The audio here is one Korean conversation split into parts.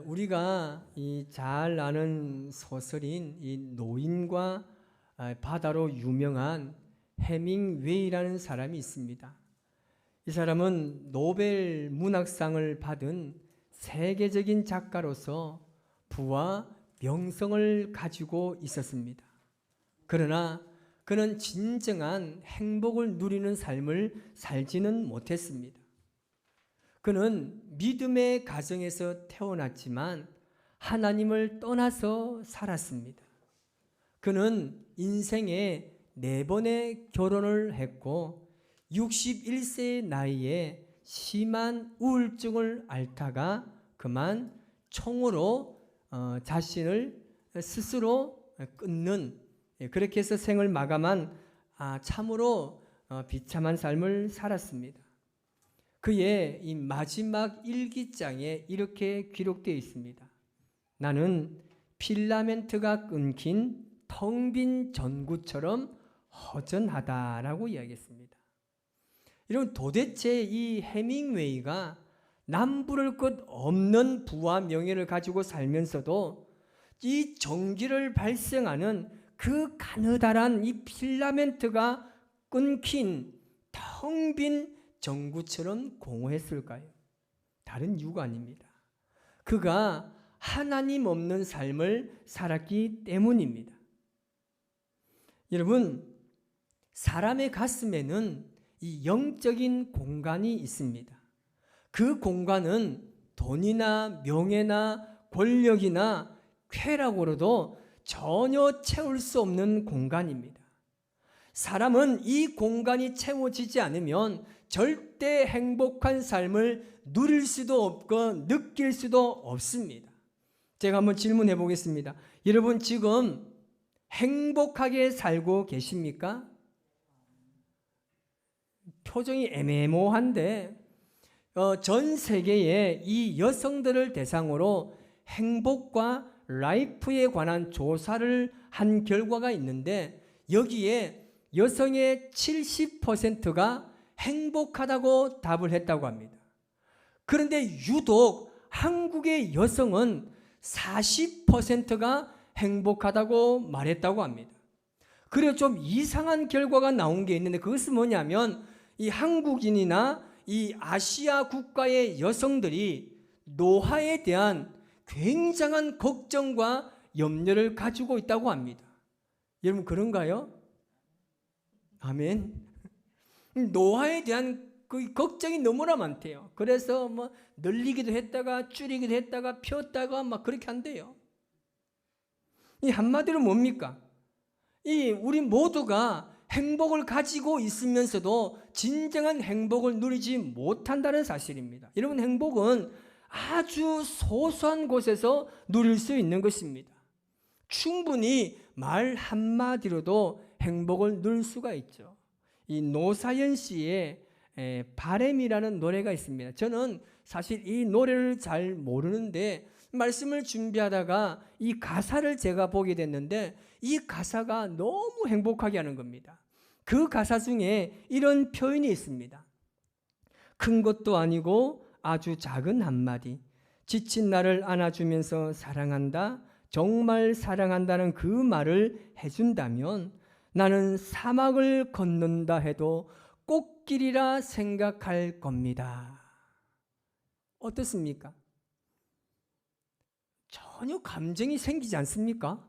우리가 잘 아는 소설인 이 노인과 바다로 유명한 해밍웨이라는 사람이 있습니다. 이 사람은 노벨 문학상을 받은 세계적인 작가로서 부와 명성을 가지고 있었습니다. 그러나 그는 진정한 행복을 누리는 삶을 살지는 못했습니다. 그는 믿음의 가정에서 태어났지만 하나님을 떠나서 살았습니다. 그는 인생에 4번의 결혼을 했고 61세의 나이에 심한 우울증을 앓다가 그만 총으로 자신을 스스로 끊는, 그렇게 해서 생을 마감한 참으로 비참한 삶을 살았습니다. 그의 이 마지막 일기장에 이렇게 기록되어 있습니다. 나는 필라멘트가 끊긴 텅 빈 전구처럼 허전하다라고 이야기했습니다. 여러분, 도대체 이 해밍웨이가 남부를 것 없는 부와 명예를 가지고 살면서도 이 전기를 발생하는 그 가느다란 이 필라멘트가 끊긴 텅 빈 전구처럼 공허했을까요? 다른 이유가 아닙니다. 그가 하나님 없는 삶을 살았기 때문입니다. 여러분, 사람의 가슴에는 이 영적인 공간이 있습니다. 그 공간은 돈이나 명예나 권력이나 쾌락으로도 전혀 채울 수 없는 공간입니다. 사람은 이 공간이 채워지지 않으면 절대 행복한 삶을 누릴 수도 없고 느낄 수도 없습니다. 제가 한번 질문해 보겠습니다. 여러분, 지금 행복하게 살고 계십니까? 표정이 애매모호한데 전 세계의 이 여성들을 대상으로 행복과 라이프에 관한 조사를 한 결과가 있는데 여기에 여성의 70%가 행복하다고 답을 했다고 합니다. 그런데 유독 한국의 여성은 40%가 행복하다고 말했다고 합니다. 그래서 좀 이상한 결과가 나온 게 있는데 그것은 뭐냐면 이 한국인이나 이 아시아 국가의 여성들이 노화에 대한 굉장한 걱정과 염려를 가지고 있다고 합니다. 여러분, 그런가요? 아멘. 노화에 대한 그 걱정이 너무나 많대요. 그래서 뭐 늘리기도 했다가 줄이기도 했다가 폈다가 막 그렇게 한대요. 이 한마디로 뭡니까? 우리 모두가 행복을 가지고 있으면서도 진정한 행복을 누리지 못한다는 사실입니다. 여러분, 행복은 아주 소소한 곳에서 누릴 수 있는 것입니다. 충분히 말 한마디로도 행복을 누릴 수가 있죠. 이 노사연 씨의 바램이라는 노래가 있습니다. 저는 사실 이 노래를 잘 모르는데 말씀을 준비하다가 이 가사를 제가 보게 됐는데 이 가사가 너무 행복하게 하는 겁니다. 그 가사 중에 이런 표현이 있습니다. 큰 것도 아니고 아주 작은 한마디, 지친 나를 안아주면서 사랑한다, 정말 사랑한다는 그 말을 해준다면 나는 사막을 걷는다 해도 꽃길이라 생각할 겁니다. 어떻습니까? 전혀 감정이 생기지 않습니까?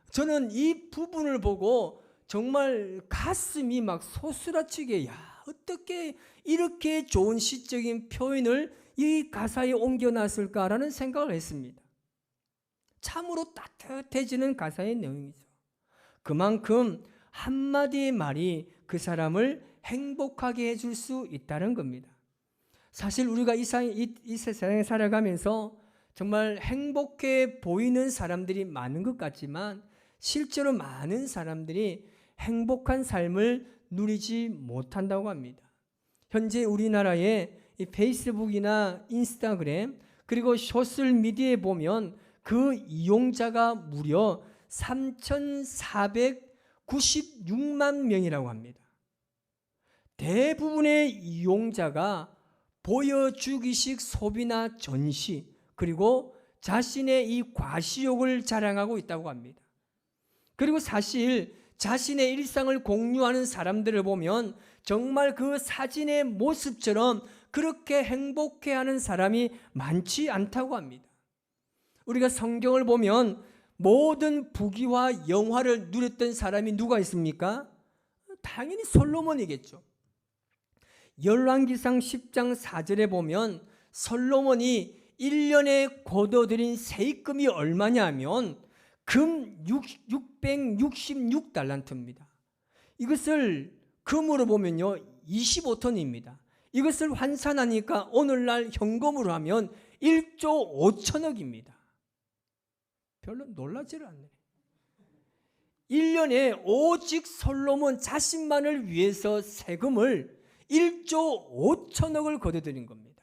저는 이 부분을 보고 정말 가슴이 막 소스라치게, 어떻게 이렇게 좋은 시적인 표현을 이 가사에 옮겨놨을까라는 생각을 했습니다. 참으로 따뜻해지는 가사의 내용이죠. 그만큼 한마디의 말이 그 사람을 행복하게 해줄 수 있다는 겁니다. 사실 우리가 이 세상에 살아가면서 정말 행복해 보이는 사람들이 많은 것 같지만 실제로 많은 사람들이 행복한 삶을 누리지 못한다고 합니다. 현재 우리나라의 이 페이스북이나 인스타그램 그리고 소셜미디어에 보면 그 이용자가 무려 3,496만 명이라고 합니다. 대부분의 이용자가 보여주기식 소비나 전시 그리고 자신의 이 과시욕을 자랑하고 있다고 합니다. 그리고 사실 자신의 일상을 공유하는 사람들을 보면 정말 그 사진의 모습처럼 그렇게 행복해하는 사람이 많지 않다고 합니다. 우리가 성경을 보면 모든 부귀와 영화를 누렸던 사람이 누가 있습니까? 당연히 솔로몬이겠죠. 열왕기상 10장 4절에 보면 솔로몬이 1년에 거둬들인 세입금이 얼마냐 하면 금 666달란트입니다. 이것을 금으로 보면요 25톤입니다. 이것을 환산하니까 오늘날 현금으로 하면 1조 5천억입니다. 별로 놀라지를 않네. 1년에 오직 솔로몬 자신만을 위해서 세금을 1조 5천억을 거둬들인 겁니다.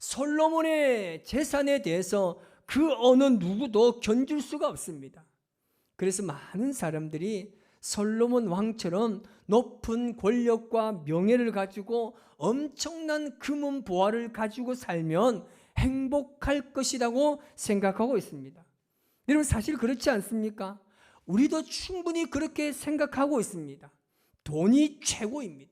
솔로몬의 재산에 대해서 그 어느 누구도 견줄 수가 없습니다. 그래서 많은 사람들이 솔로몬 왕처럼 높은 권력과 명예를 가지고 엄청난 금은 보화를 가지고 살면 행복할 것이라고 생각하고 있습니다. 여러분 사실 그렇지 않습니까? 우리도 충분히 그렇게 생각하고 있습니다. 돈이 최고입니다.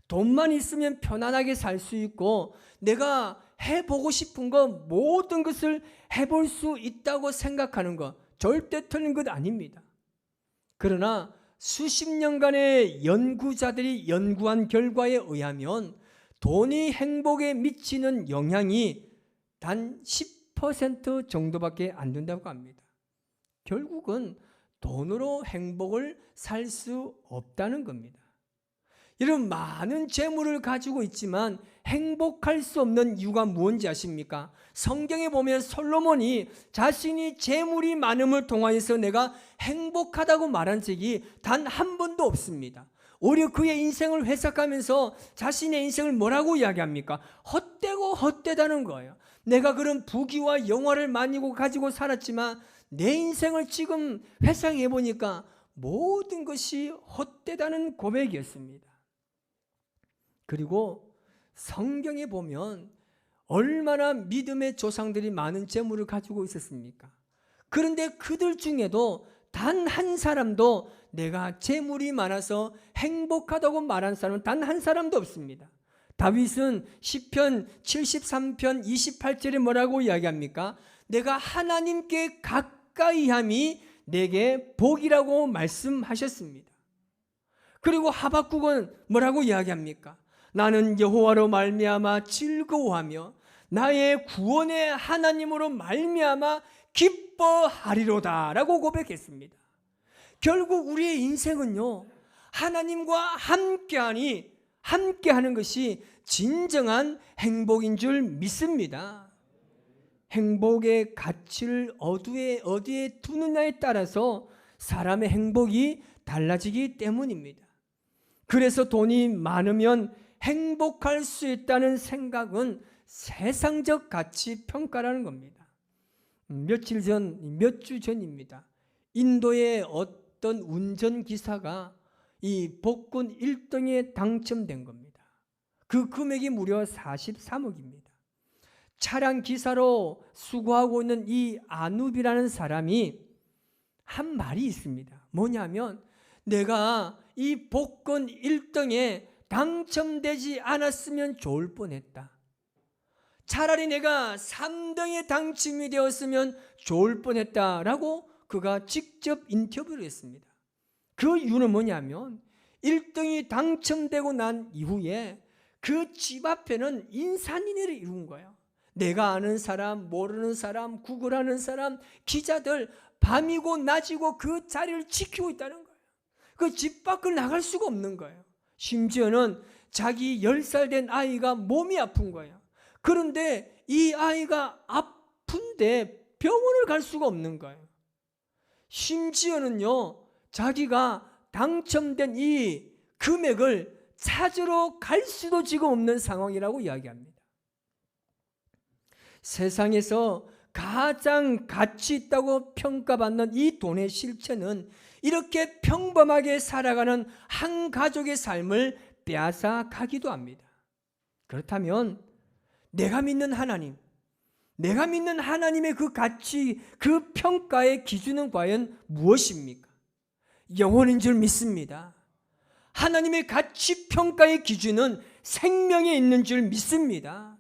돈만 있으면 편안하게 살 수 있고 내가 해보고 싶은 거 모든 것을 해볼 수 있다고 생각하는 거 절대 틀린 것 아닙니다. 그러나 수십 년간의 연구자들이 연구한 결과에 의하면 돈이 행복에 미치는 영향이 단 10% 정도밖에 안 된다고 합니다. 결국은 돈으로 행복을 살 수 없다는 겁니다. 여러분 많은 재물을 가지고 있지만 행복할 수 없는 이유가 무엇인지 아십니까? 성경에 보면 솔로몬이 자신이 재물이 많음을 통하여서 내가 행복하다고 말한 적이 단 한 번도 없습니다. 오히려 그의 인생을 회상하면서 자신의 인생을 뭐라고 이야기합니까? 헛되고 헛되다는 거예요. 내가 그런 부귀와 영화를 많이 가지고 살았지만 내 인생을 지금 회상해 보니까 모든 것이 헛되다는 고백이었습니다. 그리고 성경에 보면 얼마나 믿음의 조상들이 많은 재물을 가지고 있었습니까? 그런데 그들 중에도 단 한 사람도 내가 재물이 많아서 행복하다고 말한 사람은 단 한 사람도 없습니다. 다윗은 시편 73편 28절에 뭐라고 이야기합니까? 내가 하나님께 가까이함이 내게 복이라고 말씀하셨습니다. 그리고 하박국은 뭐라고 이야기합니까? 나는 여호와로 말미암아 즐거워하며 나의 구원의 하나님으로 말미암아 기뻐하리로다 라고 고백했습니다. 결국 우리의 인생은요 하나님과 함께하는 것이 진정한 행복인 줄 믿습니다. 행복의 가치를 어디에 두느냐에 따라서 사람의 행복이 달라지기 때문입니다. 그래서 돈이 많으면 행복할 수 있다는 생각은 세상적 가치 평가라는 겁니다. 몇 주 전입니다. 인도의 어떤 운전기사가 이 복권 1등에 당첨된 겁니다. 그 금액이 무려 43억입니다. 차량 기사로 수고하고 있는 이 아눕이라는 사람이 한 말이 있습니다. 뭐냐면 내가 이 복권 1등에 당첨되지 않았으면 좋을 뻔했다. 차라리 내가 3등에 당첨이 되었으면 좋을 뻔했다라고 그가 직접 인터뷰를 했습니다. 그 이유는 뭐냐면 1등이 당첨되고 난 이후에 그 집 앞에는 인산인해를 이룬 거예요. 내가 아는 사람, 모르는 사람, 구글하는 사람, 기자들 밤이고 낮이고 그 자리를 지키고 있다는 거예요. 그 집 밖을 나갈 수가 없는 거예요. 심지어는 자기 10살 된 아이가 몸이 아픈 거예요. 그런데 이 아이가 아픈데 병원을 갈 수가 없는 거예요. 심지어는요, 자기가 당첨된 이 금액을 찾으러 갈 수도 지금 없는 상황이라고 이야기합니다. 세상에서 가장 가치 있다고 평가받는 이 돈의 실체는 이렇게 평범하게 살아가는 한 가족의 삶을 빼앗아 가기도 합니다. 그렇다면 내가 믿는 하나님, 내가 믿는 하나님의 그 가치, 그 평가의 기준은 과연 무엇입니까? 영혼인 줄 믿습니다. 하나님의 가치 평가의 기준은 생명에 있는 줄 믿습니다.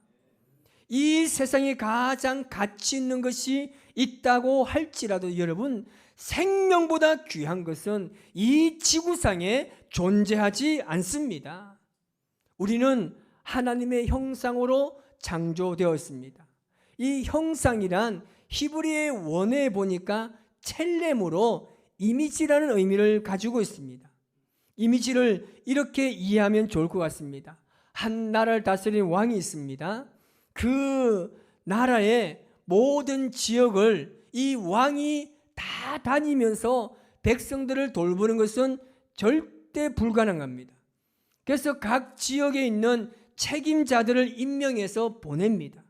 이 세상에 가장 가치 있는 것이 있다고 할지라도 여러분, 생명보다 귀한 것은 이 지구상에 존재하지 않습니다. 우리는 하나님의 형상으로 창조되었습니다. 이 형상이란 히브리의 원어에 보니까 첼렘으로 이미지라는 의미를 가지고 있습니다. 이미지를 이렇게 이해하면 좋을 것 같습니다. 한 나라를 다스리는 왕이 있습니다. 그 나라의 모든 지역을 이 왕이 다 다니면서 백성들을 돌보는 것은 절대 불가능합니다. 그래서 각 지역에 있는 책임자들을 임명해서 보냅니다.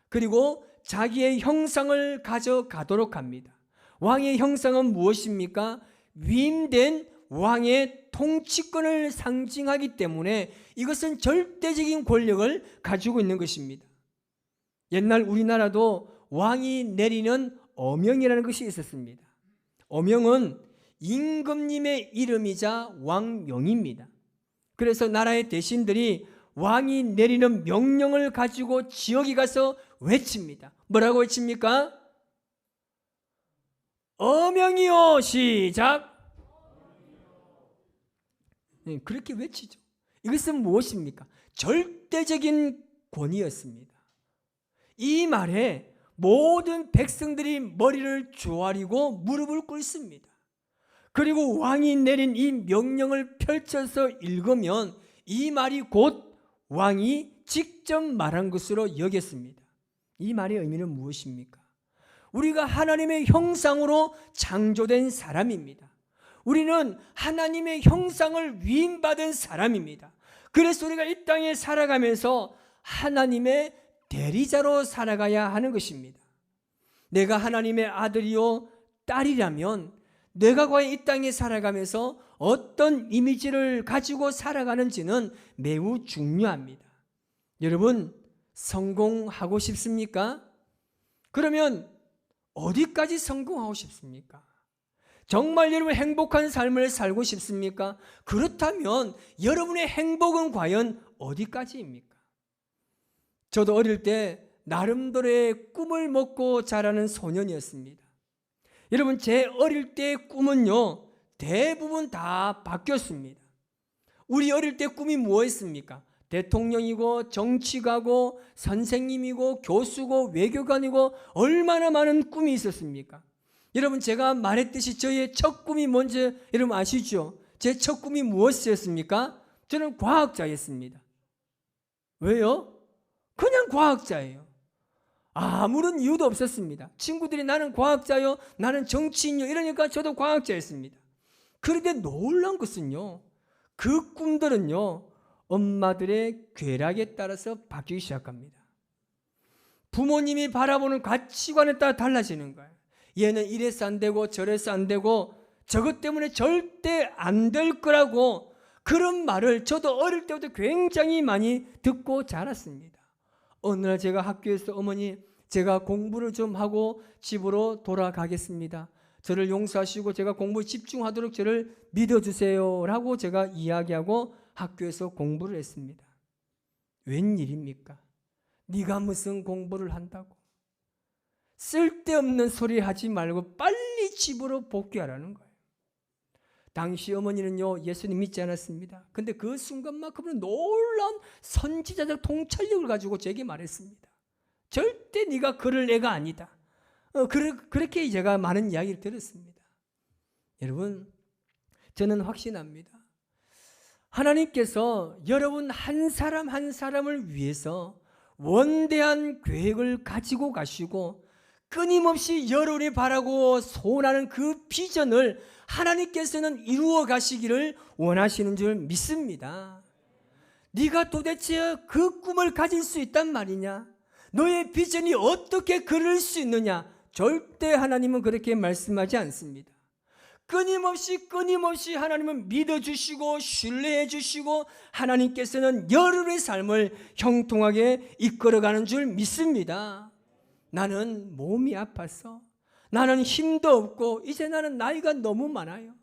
그리고 자기의 형상을 가져가도록 합니다. 왕의 형상은 무엇입니까? 위임된 왕의 통치권을 상징하기 때문에 이것은 절대적인 권력을 가지고 있는 것입니다. 옛날 우리나라도 왕이 내리는 어명이라는 것이 있었습니다. 어명은 임금님의 이름이자 왕명입니다. 그래서 나라의 대신들이 왕이 내리는 명령을 가지고 지역에 가서 외칩니다. 뭐라고 외칩니까? 어명이요, 시작. 그렇게 외치죠. 이것은 무엇입니까? 절대적인 권위였습니다. 이 말에 모든 백성들이 머리를 조아리고 무릎을 꿇습니다. 그리고 왕이 내린 이 명령을 펼쳐서 읽으면 이 말이 곧 왕이 직접 말한 것으로 여겼습니다. 이 말의 의미는 무엇입니까? 우리가 하나님의 형상으로 창조된 사람입니다. 우리는 하나님의 형상을 위임받은 사람입니다. 그래서 우리가 이 땅에 살아가면서 하나님의 대리자로 살아가야 하는 것입니다. 내가 하나님의 아들이요 딸이라면 내가 과연 이 땅에 살아가면서 어떤 이미지를 가지고 살아가는지는 매우 중요합니다. 여러분, 성공하고 싶습니까? 그러면 어디까지 성공하고 싶습니까? 정말 여러분 행복한 삶을 살고 싶습니까? 그렇다면 여러분의 행복은 과연 어디까지입니까? 저도 어릴 때 나름대로의 꿈을 먹고 자라는 소년이었습니다. 여러분, 제 어릴 때의 꿈은요 대부분 다 바뀌었습니다. 우리 어릴 때 꿈이 무엇이었습니까? 대통령이고 정치가고 선생님이고 교수고 외교관이고 얼마나 많은 꿈이 있었습니까? 여러분, 제가 말했듯이 저의 첫 꿈이 뭔지 여러분 아시죠? 제 첫 꿈이 무엇이었습니까? 저는 과학자였습니다. 왜요? 그냥 과학자예요. 아무런 이유도 없었습니다. 친구들이 나는 과학자요, 나는 정치인요 이러니까 저도 과학자였습니다. 그런데 놀라운 것은요, 그 꿈들은요 엄마들의 괴락에 따라서 바뀌기 시작합니다. 부모님이 바라보는 가치관에 따라 달라지는 거예요. 얘는 이래서 안 되고 저래서 안 되고 저것 때문에 절대 안 될 거라고, 그런 말을 저도 어릴 때부터 굉장히 많이 듣고 자랐습니다. 어느 날 제가 학교에서 어머니, 제가 공부를 좀 하고 집으로 돌아가겠습니다. 저를 용서하시고 제가 공부에 집중하도록 저를 믿어주세요 라고 제가 이야기하고 학교에서 공부를 했습니다. 웬일입니까? 네가 무슨 공부를 한다고? 쓸데없는 소리 하지 말고 빨리 집으로 복귀하라는 거예요. 당시 어머니는요 예수님 믿지 않았습니다. 근데 그 순간만큼은 놀라운 선지자적 통찰력을 가지고 제게 말했습니다. 절대 네가 그럴 애가 아니다. 그렇게 제가 많은 이야기를 들었습니다. 여러분, 저는 확신합니다. 하나님께서 여러분 한 사람 한 사람을 위해서 원대한 계획을 가지고 가시고 끊임없이 여러분이 바라고 소원하는 그 비전을 하나님께서는 이루어 가시기를 원하시는 줄 믿습니다. 네가 도대체 그 꿈을 가질 수 있단 말이냐? 너의 비전이 어떻게 그럴 수 있느냐? 절대 하나님은 그렇게 말씀하지 않습니다. 끊임없이 하나님은 믿어주시고 신뢰해 주시고 하나님께서는 여러분의 삶을 형통하게 이끌어가는 줄 믿습니다. 나는 몸이 아파서, 나는 힘도 없고 이제 나는 나이가 너무 많아요.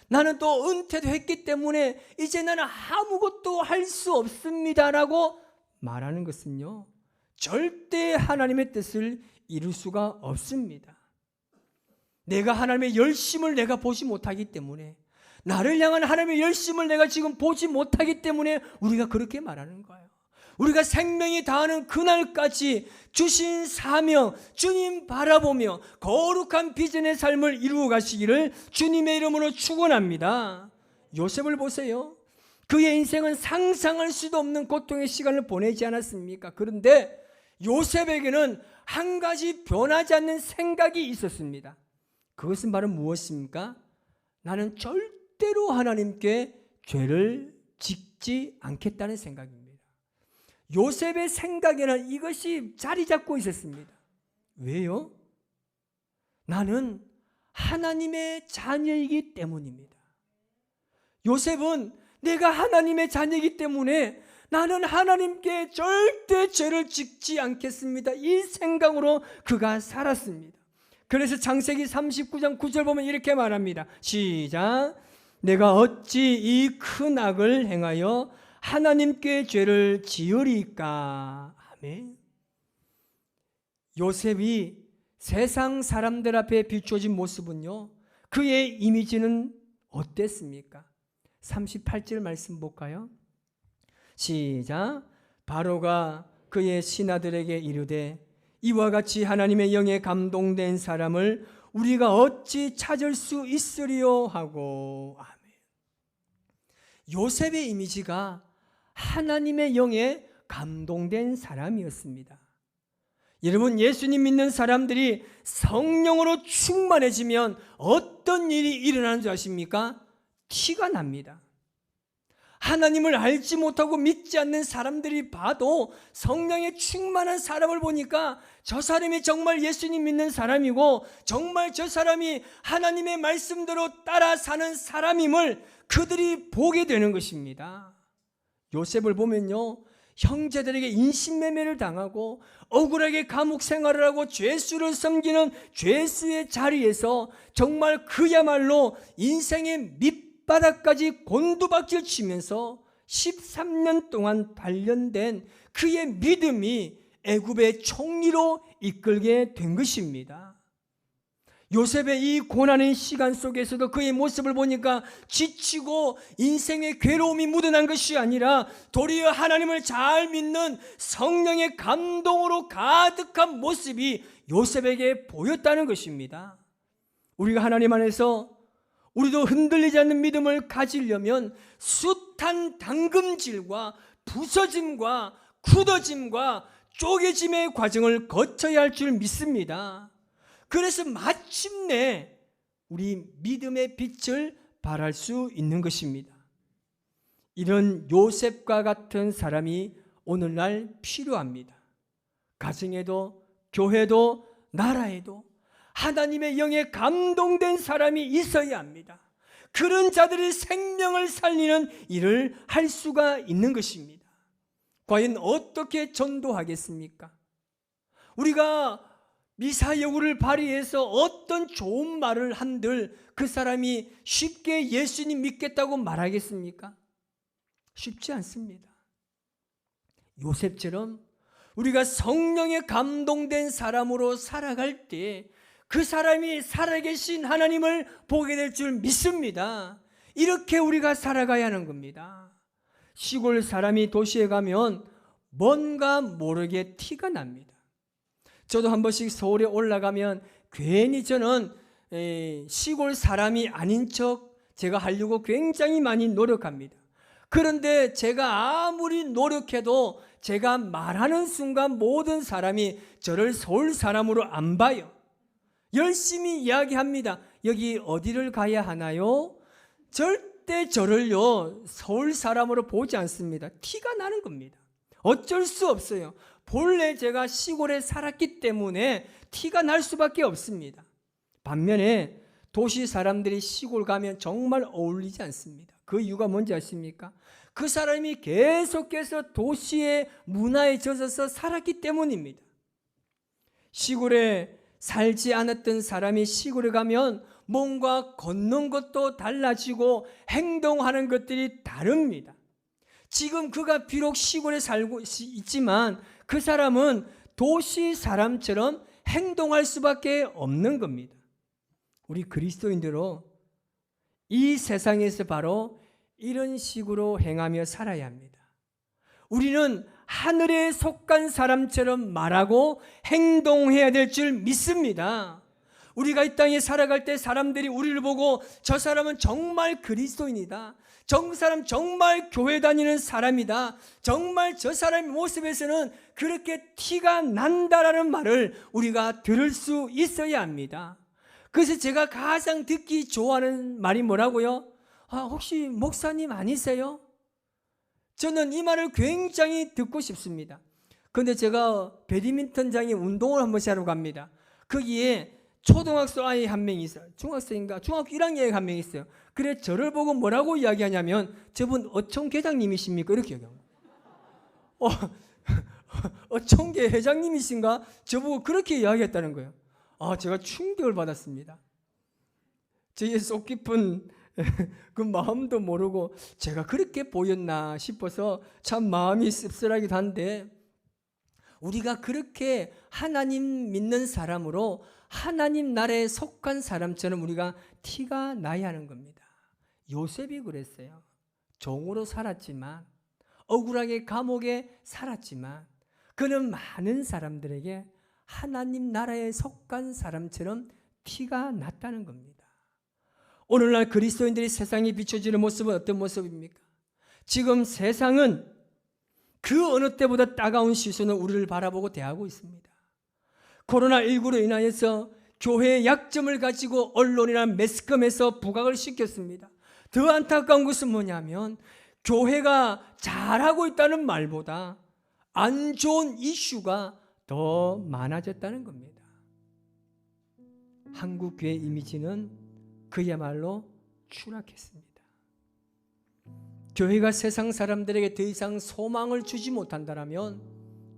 나는 또 은퇴도 했기 때문에 이제 나는 아무것도 할 수 없습니다라고 말하는 것은요, 절대 하나님의 뜻을 이룰 수가 없습니다. 내가 하나님의 열심을 내가 보지 못하기 때문에, 나를 향한 하나님의 열심을 내가 지금 보지 못하기 때문에 우리가 그렇게 말하는 거예요. 우리가 생명이 다하는 그날까지 주신 사명, 주님 바라보며 거룩한 비전의 삶을 이루어 가시기를 주님의 이름으로 축원합니다. 요셉을 보세요. 그의 인생은 상상할 수도 없는 고통의 시간을 보내지 않았습니까? 그런데 요셉에게는 한 가지 변하지 않는 생각이 있었습니다. 그것은 바로 무엇입니까? 나는 절대로 하나님께 죄를 짓지 않겠다는 생각입니다. 요셉의 생각에는 이것이 자리 잡고 있었습니다. 왜요? 나는 하나님의 자녀이기 때문입니다. 요셉은 내가 하나님의 자녀이기 때문에 나는 하나님께 절대 죄를 짓지 않겠습니다. 이 생각으로 그가 살았습니다. 그래서 창세기 39장 9절 보면 이렇게 말합니다. 시작. 내가 어찌 이 큰 악을 행하여 하나님께 죄를 지으리까. 아멘. 요셉이 세상 사람들 앞에 비춰진 모습은요, 그의 이미지는 어땠습니까? 38절 말씀 볼까요? 시작. 바로가 그의 신하들에게 이르되 이와 같이 하나님의 영에 감동된 사람을 우리가 어찌 찾을 수 있으리요 하고. 아멘. 요셉의 이미지가 하나님의 영에 감동된 사람이었습니다. 여러분, 예수님 믿는 사람들이 성령으로 충만해지면 어떤 일이 일어나는 줄 아십니까? 티가 납니다. 하나님을 알지 못하고 믿지 않는 사람들이 봐도 성령에 충만한 사람을 보니까 저 사람이 정말 예수님 믿는 사람이고 정말 저 사람이 하나님의 말씀대로 따라 사는 사람임을 그들이 보게 되는 것입니다. 요셉을 보면요, 형제들에게 인신매매를 당하고 억울하게 감옥 생활을 하고 죄수를 섬기는 죄수의 자리에서 정말 그야말로 인생의 밑바닥까지 곤두박질 치면서 13년 동안 단련된 그의 믿음이 애굽의 총리로 이끌게 된 것입니다. 요셉의 이 고난의 시간 속에서도 그의 모습을 보니까 지치고 인생의 괴로움이 묻어난 것이 아니라 도리어 하나님을 잘 믿는 성령의 감동으로 가득한 모습이 요셉에게 보였다는 것입니다. 우리가 하나님 안에서 우리도 흔들리지 않는 믿음을 가지려면 숱한 담금질과 부서짐과 굳어짐과 쪼개짐의 과정을 거쳐야 할 줄 믿습니다. 그래서 마침내 우리 믿음의 빛을 발할 수 있는 것입니다. 이런 요셉과 같은 사람이 오늘날 필요합니다. 가정에도 교회도 나라에도 하나님의 영에 감동된 사람이 있어야 합니다. 그런 자들이 생명을 살리는 일을 할 수가 있는 것입니다. 과연 어떻게 전도하겠습니까? 우리가 미사여구를 발휘해서 어떤 좋은 말을 한들 그 사람이 쉽게 예수님 믿겠다고 말하겠습니까? 쉽지 않습니다. 요셉처럼 우리가 성령에 감동된 사람으로 살아갈 때 그 사람이 살아계신 하나님을 보게 될 줄 믿습니다. 이렇게 우리가 살아가야 하는 겁니다. 시골 사람이 도시에 가면 뭔가 모르게 티가 납니다. 저도 한 번씩 서울에 올라가면 괜히 저는 시골 사람이 아닌 척 제가 하려고 굉장히 많이 노력합니다. 그런데 제가 아무리 노력해도 제가 말하는 순간 모든 사람이 저를 서울 사람으로 안 봐요. 열심히 이야기합니다. 여기 어디를 가야 하나요? 절대 저를요 서울 사람으로 보지 않습니다. 티가 나는 겁니다. 어쩔 수 없어요. 본래 제가 시골에 살았기 때문에 티가 날 수밖에 없습니다. 반면에 도시 사람들이 시골 가면 정말 어울리지 않습니다. 그 이유가 뭔지 아십니까? 그 사람이 계속해서 도시의 문화에 젖어서 살았기 때문입니다. 시골에 살지 않았던 사람이 시골에 가면 뭔가 걷는 것도 달라지고 행동하는 것들이 다릅니다. 지금 그가 비록 시골에 살고 있지만 그 사람은 도시 사람처럼 행동할 수밖에 없는 겁니다. 우리 그리스도인들로 이 세상에서 바로 이런 식으로 행하며 살아야 합니다. 우리는 하늘에 속한 사람처럼 말하고 행동해야 될 줄 믿습니다. 우리가 이 땅에 살아갈 때 사람들이 우리를 보고 저 사람은 정말 그리스도인이다, 저 사람 정말 교회 다니는 사람이다, 정말 저 사람의 모습에서는 그렇게 티가 난다라는 말을 우리가 들을 수 있어야 합니다. 그래서 제가 가장 듣기 좋아하는 말이 뭐라고요? 혹시 목사님 아니세요? 저는 이 말을 굉장히 듣고 싶습니다. 그런데 제가 배드민턴장에 운동을 한 번씩 하러 갑니다. 거기에 초등학생 아이 한 명 있어요. 중학생인가? 중학교 1학년에 한 명 있어요. 그래 저를 보고 뭐라고 이야기하냐면 저분 어촌 회장님이십니까? 이렇게 얘기합니다. 어촌계 회장님이신가? 저보고 그렇게 이야기했다는 거예요. 제가 충격을 받았습니다. 저의 속 깊은 그 마음도 모르고 제가 그렇게 보였나 싶어서 참 마음이 씁쓸하기도 한데, 우리가 그렇게 하나님 믿는 사람으로 하나님 나라에 속한 사람처럼 우리가 티가 나야 하는 겁니다. 요셉이 그랬어요. 종으로 살았지만, 억울하게 감옥에 살았지만 그는 많은 사람들에게 하나님 나라에 속한 사람처럼 티가 났다는 겁니다. 오늘날 그리스도인들이 세상에 비춰지는 모습은 어떤 모습입니까? 지금 세상은 그 어느 때보다 따가운 시선으로 우리를 바라보고 대하고 있습니다. 코로나19로 인하여서 교회의 약점을 가지고 언론이나 매스컴에서 부각을 시켰습니다. 더 안타까운 것은 뭐냐면 교회가 잘하고 있다는 말보다 안 좋은 이슈가 더 많아졌다는 겁니다. 한국 교회 이미지는 그야말로 추락했습니다. 교회가 세상 사람들에게 더 이상 소망을 주지 못한다면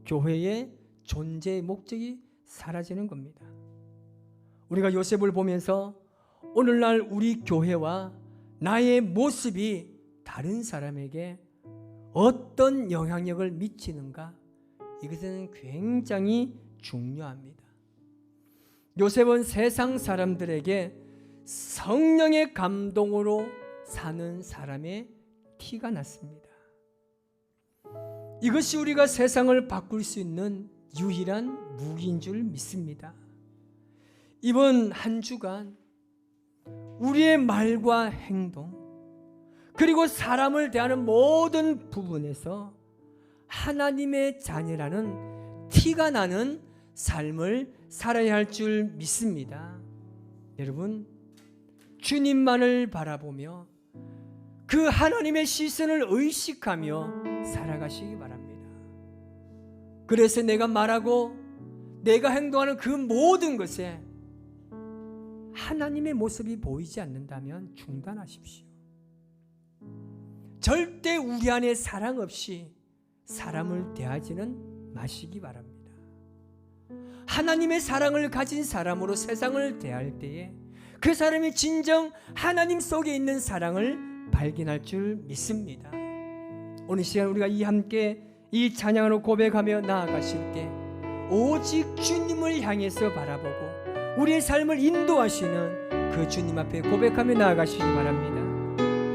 교회의 존재의 목적이 사라지는 겁니다. 우리가 요셉을 보면서 오늘날 우리 교회와 나의 모습이 다른 사람에게 어떤 영향력을 미치는가, 이것은 굉장히 중요합니다. 요셉은 세상 사람들에게 성령의 감동으로 사는 사람의 티가 났습니다. 이것이 우리가 세상을 바꿀 수 있는 유일한 무기인 줄 믿습니다. 이번 한 주간 우리의 말과 행동, 그리고 사람을 대하는 모든 부분에서 하나님의 자녀라는 티가 나는 삶을 살아야 할 줄 믿습니다. 여러분, 주님만을 바라보며 그 하나님의 시선을 의식하며 살아가시기 바랍니다. 그래서 내가 말하고 내가 행동하는 그 모든 것에 하나님의 모습이 보이지 않는다면 중단하십시오. 절대 우리 안에 사랑 없이 사람을 대하지는 마시기 바랍니다. 하나님의 사랑을 가진 사람으로 세상을 대할 때에 그 사람이 진정 하나님 속에 있는 사랑을 발견할 줄 믿습니다. 오늘 시간 우리가 함께 이 찬양으로 고백하며 나아가실 때 오직 주님을 향해서 바라보고 우리의 삶을 인도하시는 그 주님 앞에 고백하며 나아가시기 바랍니다.